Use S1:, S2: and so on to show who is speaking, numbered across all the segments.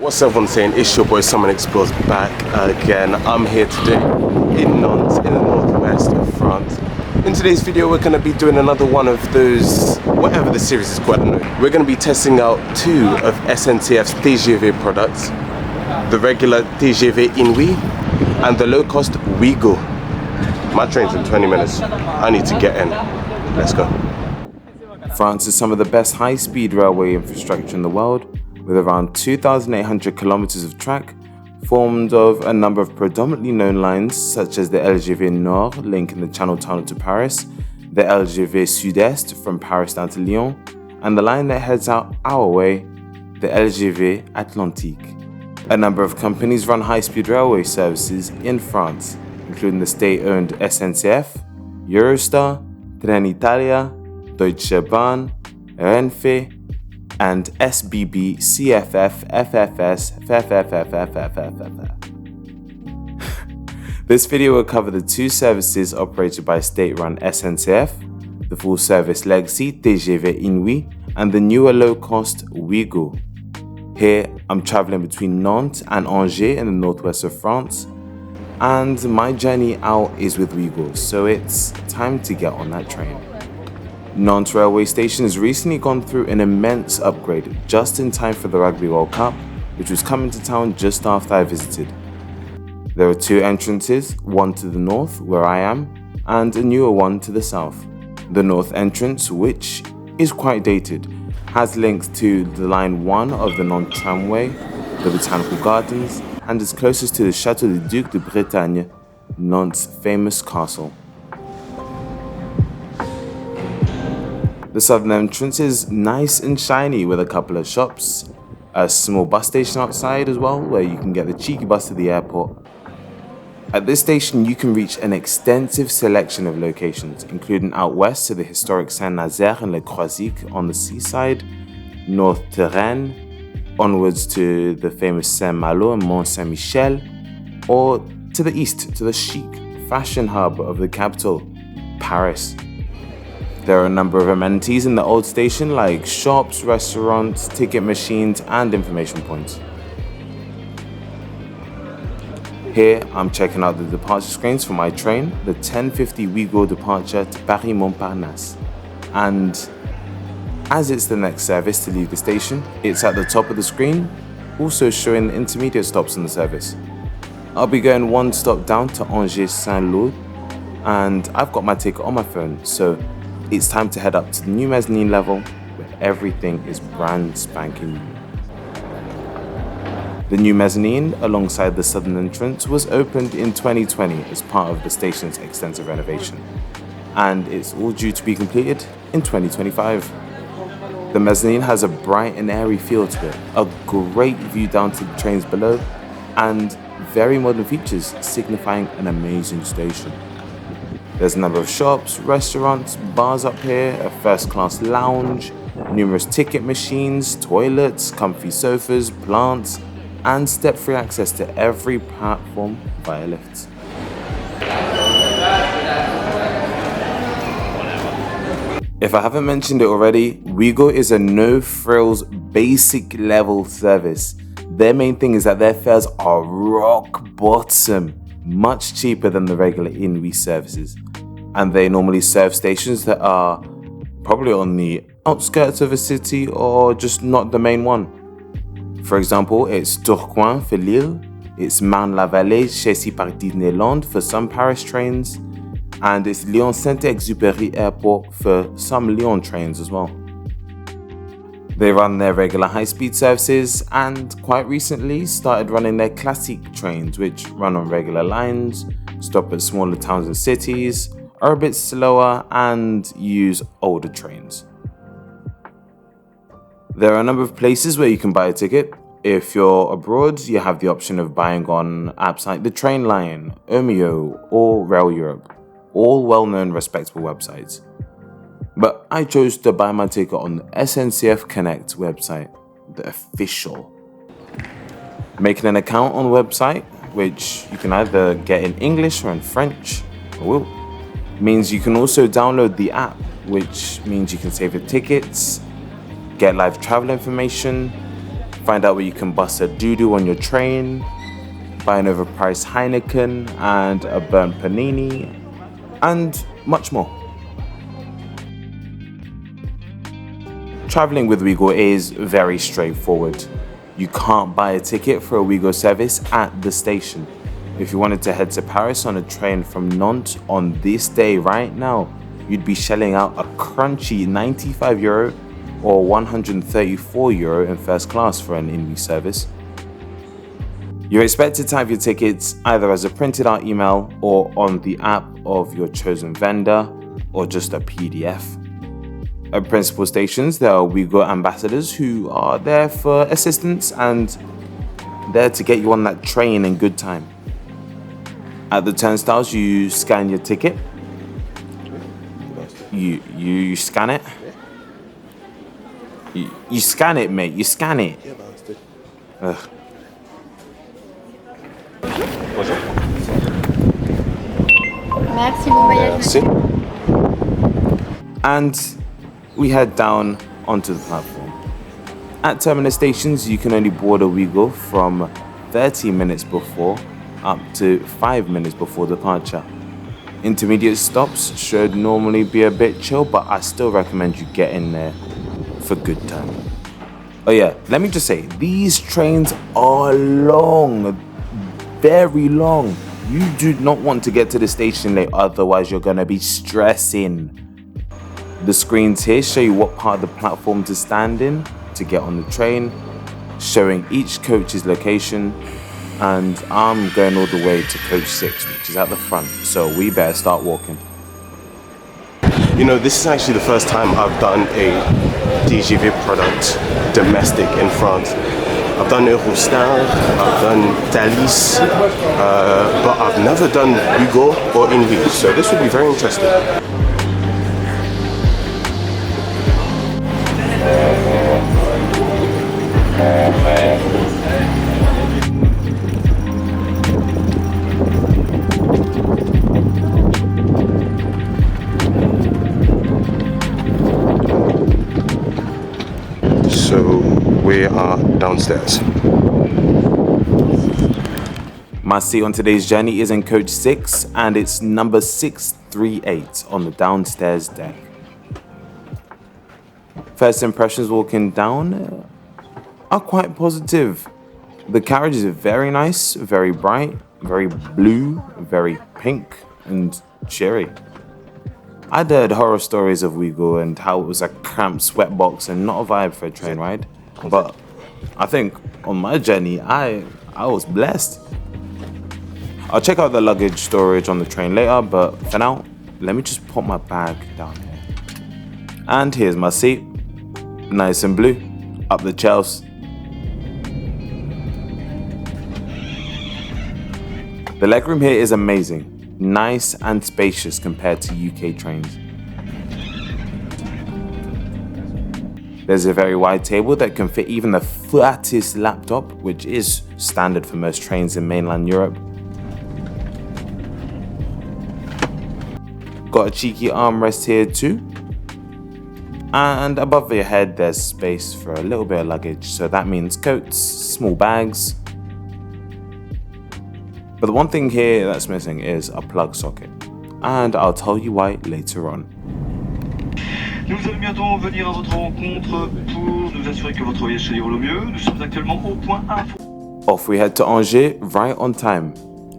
S1: What's everyone saying? It's your boy Someone Explores back again. I'm here today in Nantes in the northwest of France. In today's video we're going to be doing another one of those, whatever the series is called, I don't know. We're going to be testing out two of SNCF's TGV products. The regular TGV InOui and the low-cost OUIGO. My train's in 20 minutes. I need to get in. Let's go.
S2: France is some of the best high-speed railway infrastructure in the world, with around 2,800 kilometers of track, formed of a number of predominantly known lines such as the TGV Nord linking the Channel Tunnel to Paris, the TGV Sud-Est from Paris down to Lyon, and the line that heads out our way, the TGV Atlantique. A number of companies run high-speed railway services in France, including the state-owned SNCF, Eurostar, Trenitalia, Deutsche Bahn, Renfe, and SBB, CFF, FFS, FFFFFFF. This video will cover the two services operated by state-run SNCF, the full-service legacy TGV InOui, and the newer low-cost OUIGO. Here, I'm traveling between Nantes and Angers in the northwest of France, and my journey out is with OUIGO, so it's time to get on that train. Nantes railway station has recently gone through an immense upgrade just in time for the Rugby World Cup, which was coming to town just after I visited. There are two entrances, one to the north, where I am, and a newer one to the south. The north entrance, which is quite dated, has links to the line 1 of the Nantes tramway, the botanical gardens, and is closest to the Château du Duc de Bretagne, Nantes' famous castle. The southern entrance is nice and shiny with a couple of shops, a small bus station outside as well where you can get the cheeky bus to the airport. At this station you can reach an extensive selection of locations, including out west to the historic Saint-Nazaire and Le Croisic on the seaside, north to Rennes, onwards to the famous Saint-Malo and Mont Saint-Michel, or to the east to the chic fashion hub of the capital, Paris. There are a number of amenities in the old station like shops, restaurants, ticket machines, and information points. Here, I'm checking out the departure screens for my train, the 10:50 OUIGO departure to Paris-Montparnasse. And as it's the next service to leave the station, it's at the top of the screen, also showing the intermediate stops in the service. I'll be going one stop down to Angers Saint-Laud, and I've got my ticket on my phone, so it's time to head up to the new mezzanine level where everything is brand spanking new. The new mezzanine, alongside the southern entrance, was opened in 2020 as part of the station's extensive renovation, and it's all due to be completed in 2025. The mezzanine has a bright and airy feel to it, a great view down to the trains below, and very modern features signifying an amazing station. There's a number of shops, restaurants, bars up here, a first-class lounge, numerous ticket machines, toilets, comfy sofas, plants, and step-free access to every platform via lifts. If I haven't mentioned it already, OUIGO is a no-frills basic level service. Their main thing is that their fares are rock bottom, much cheaper than the regular InOui services, and they normally serve stations that are probably on the outskirts of a city or just not the main one. For example, it's Tourcoing for Lille, it's Marne-la-Vallée, Chessy-Parc Disneyland for some Paris trains, and it's Lyon Saint-Exupéry Airport for some Lyon trains as well. They run their regular high-speed services and quite recently started running their classic trains, which run on regular lines, stop at smaller towns and cities, are a bit slower, and use older trains. There are a number of places where you can buy a ticket. If you're abroad, you have the option of buying on apps like the Trainline, Omio, or Rail Europe, all well-known respectable websites. But I chose to buy my ticket on the SNCF Connect website, the official. Making an account on the website, which you can either get in English or in French, means you can also download the app, which means you can save your tickets, get live travel information, Find out where you can bust a doo-doo on your train, buy an overpriced Heineken and a burnt panini, and much more. Traveling with OUIGO is very straightforward. You can't buy a ticket for a OUIGO service at the station. If you wanted to head to Paris on a train from Nantes on this day right now, you'd be shelling out a crunchy €95 or €134 in first class for an InOui service. You're expected to have your tickets either as a printed out email or on the app of your chosen vendor or just a PDF. At principal stations, there are OUIGO ambassadors who are there for assistance and there to get you on that train in good time. At the turnstiles, you scan your ticket. You scan it. You scan it, mate. You scan it. Ugh.
S3: Merci, bon voyage.
S1: Merci.
S2: And we head down onto the platform. At terminus stations, you can only board a OUIGO from 30 minutes before up to 5 minutes before departure. Intermediate stops should normally be a bit chill, but I still recommend you get in there for good time. Oh yeah, let me just say, these trains are long, very long. You do not want to get to the station late, otherwise you're gonna be stressing. The screens here show you what part of the platform to stand in to get on the train, showing each coach's location, and I'm going all the way to coach 6, which is at the front, so we better start walking.
S1: You know, this is actually the first time I've done a TGV product domestic in France. I've done Eurostar, I've done Thalys, but I've never done OUIGO or InOui, so this would be very interesting. So we are downstairs.
S2: My seat on today's journey is in coach 6 and it's number 638 on the downstairs deck. First impressions walking down are quite positive. The carriage is very nice, very bright, very blue, very pink and cheery. I'd heard horror stories of OUIGO and how it was a cramped sweatbox and not a vibe for a train ride. But I think on my journey, I was blessed. I'll check out the luggage storage on the train later, but for now, let me just put my bag down here. And here's my seat, nice and blue, up the Chelsea. The legroom here is amazing. Nice and spacious compared to UK trains. There's a very wide table that can fit even the flattest laptop, which is standard for most trains in mainland Europe. Got a cheeky armrest here too. And above your head there's space for a little bit of luggage, so that means coats, small bags. But the one thing here that's missing is a plug socket, and I'll tell you why later on.
S4: Nous allons bientôt venir à votre rencontre pour nous assurer que votre voyage se déroule au mieux. Nous sommes actuellement au point info.
S2: Off we head to Angers right on time.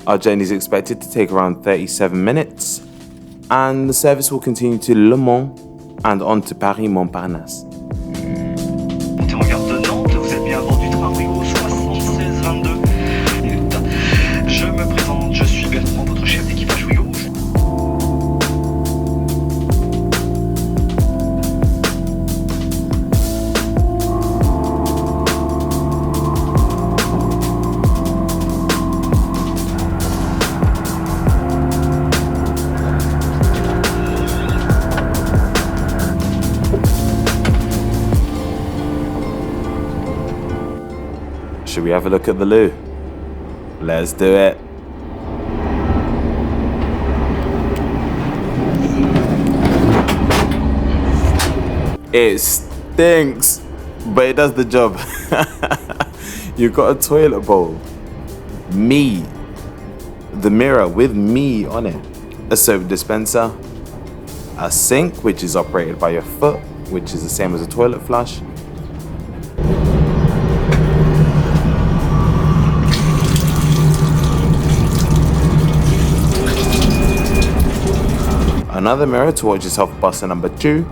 S2: Our journey is expected to take around 37 minutes, and the service will continue to Le Mans and on to Paris-Montparnasse.
S4: Montez en gare de Nantes, vous êtes bien à bord du train OUIGO 7622. Je me présente, je suis Bertrand, votre chef d'équipage OUIGO.
S2: Should we have a look at the loo? Let's do it. It stinks, but it does the job. You've got a toilet bowl, me, the mirror with me on it, a soap dispenser, a sink which is operated by your foot, which is the same as a toilet flush, another mirror to watch yourself bust a number 2,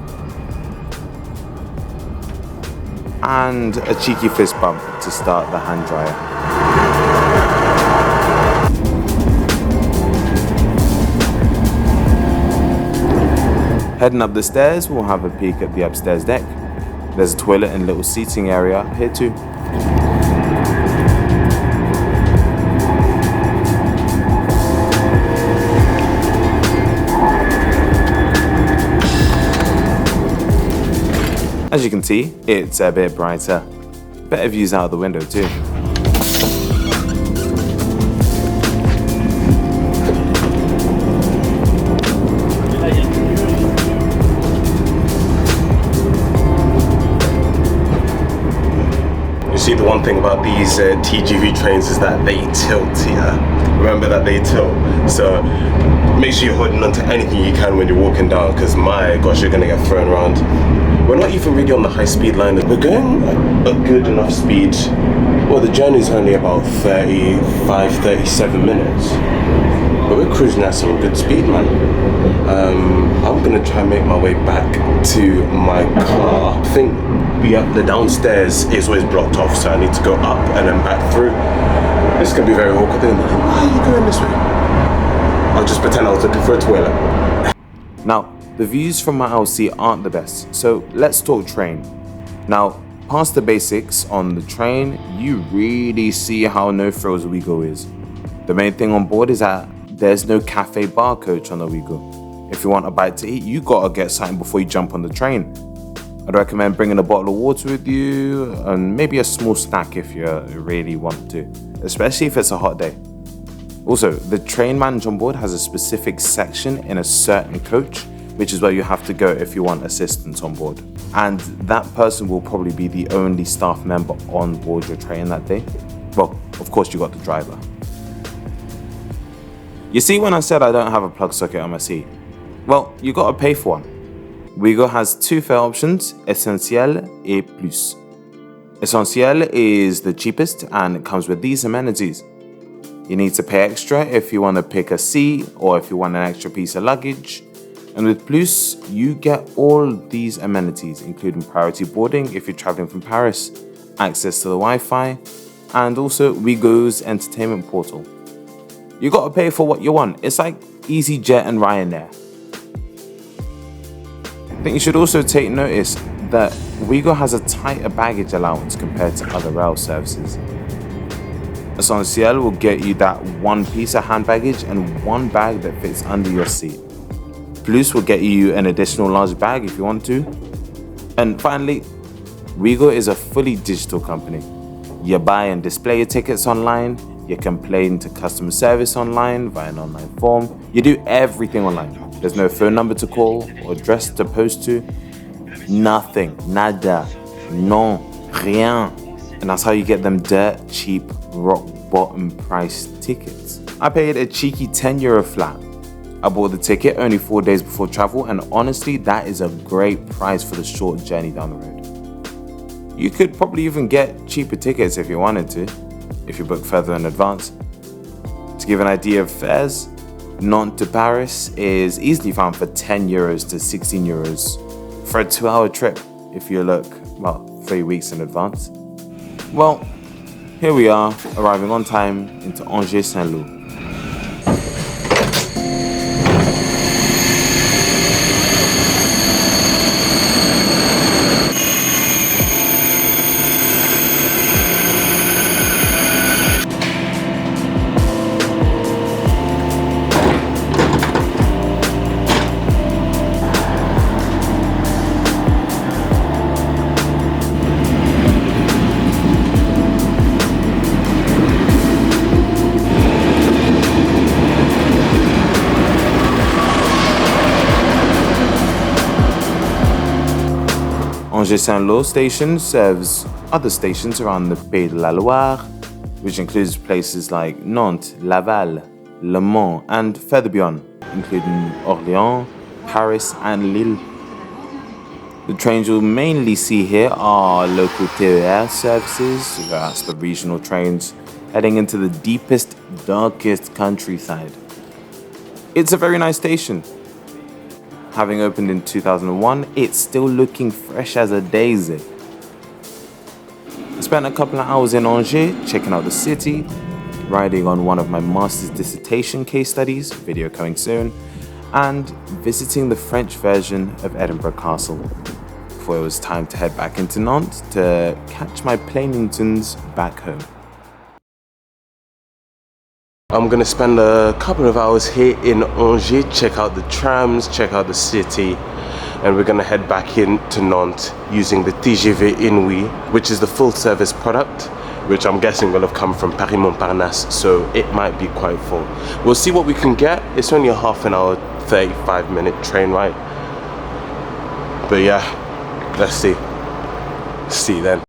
S2: and a cheeky fist bump to start the hand dryer. Heading up the stairs, we'll have a peek at the upstairs deck. There's a toilet and little seating area up here too. As you can see, it's a bit brighter. Better views out of the window too.
S1: You see, the one thing about these TGV trains is that they tilt here. Remember that they tilt. So make sure you're holding on to anything you can when you're walking down, because my gosh, you're gonna get thrown around. We're not even really on the high speed line. We're going a good enough speed. Well, the journey's only about 35, 37 minutes. But we're cruising at some good speed, man. I'm gonna try and make my way back to my car. I think the downstairs is always blocked off, so I need to go up and then back through. This is gonna be very awkward. Then, why are you going this way? I'll just pretend I was looking for a toilet.
S2: Now, the views from my LC aren't the best, so let's talk train. Now, past the basics on the train, you really see how no frills OUIGO is. The main thing on board is that there's no cafe bar coach on the OUIGO. If you want a bite to eat, you gotta get something before you jump on the train. I'd recommend bringing a bottle of water with you and maybe a small snack if you really want to, especially if it's a hot day. Also, the train manager on board has a specific section in a certain coach, which is where you have to go if you want assistance on board. And that person will probably be the only staff member on board your train that day. Well, of course you got the driver. You see when I said I don't have a plug socket on my seat? Well, you gotta pay for one. OUIGO has 2 fare options, Essentiel et Plus. Essentiel is the cheapest and it comes with these amenities. You need to pay extra if you want to pick a seat or if you want an extra piece of luggage. And with Plus, you get all these amenities, including priority boarding if you're traveling from Paris, access to the Wi-Fi, and also OUIGO's entertainment portal. You gotta pay for what you want. It's like EasyJet and Ryanair. I think you should also take notice that OUIGO has a tighter baggage allowance compared to other rail services. Essentiel will get you that one piece of hand baggage and one bag that fits under your seat. Plus will get you an additional large bag if you want to. And finally, OUIGO is a fully digital company. You buy and display your tickets online, you complain to customer service online via an online form, you do everything online. There's no phone number to call or address to post to. Nothing, nada, non, rien. And that's how you get them dirt cheap, rock bottom price tickets. I paid a cheeky €10 flat. I bought the ticket only 4 days before travel, and honestly, that is a great price for the short journey down the road. You could probably even get cheaper tickets if you wanted to, if you book further in advance. To give an idea of fares, Nantes to Paris is easily found for €10 to €16 for a 2-hour trip if you look, 3 weeks in advance. Well, here we are, arriving on time into Angers, Saint-Laud. Angers Saint-Laud station serves other stations around the Pays de la Loire, which includes places like Nantes, Laval, Le Mans, and further beyond, including Orléans, Paris, and Lille. The trains you'll mainly see here are local TER services, that's the regional trains heading into the deepest, darkest countryside. It's a very nice station. Having opened in 2001, it's still looking fresh as a daisy. I spent a couple of hours in Angers checking out the city, riding on one of my master's dissertation case studies, video coming soon, and visiting the French version of Edinburgh Castle, before it was time to head back into Nantes to catch my Planingtons back home.
S1: I'm gonna spend a couple of hours here in Angers, check out the trams, check out the city, and we're gonna head back into Nantes using the TGV InOui, which is the full service product, which I'm guessing will have come from Paris Montparnasse, so it might be quite full. We'll see what we can get. It's only a half an hour, 35-minute train ride. But yeah, let's see. See you then.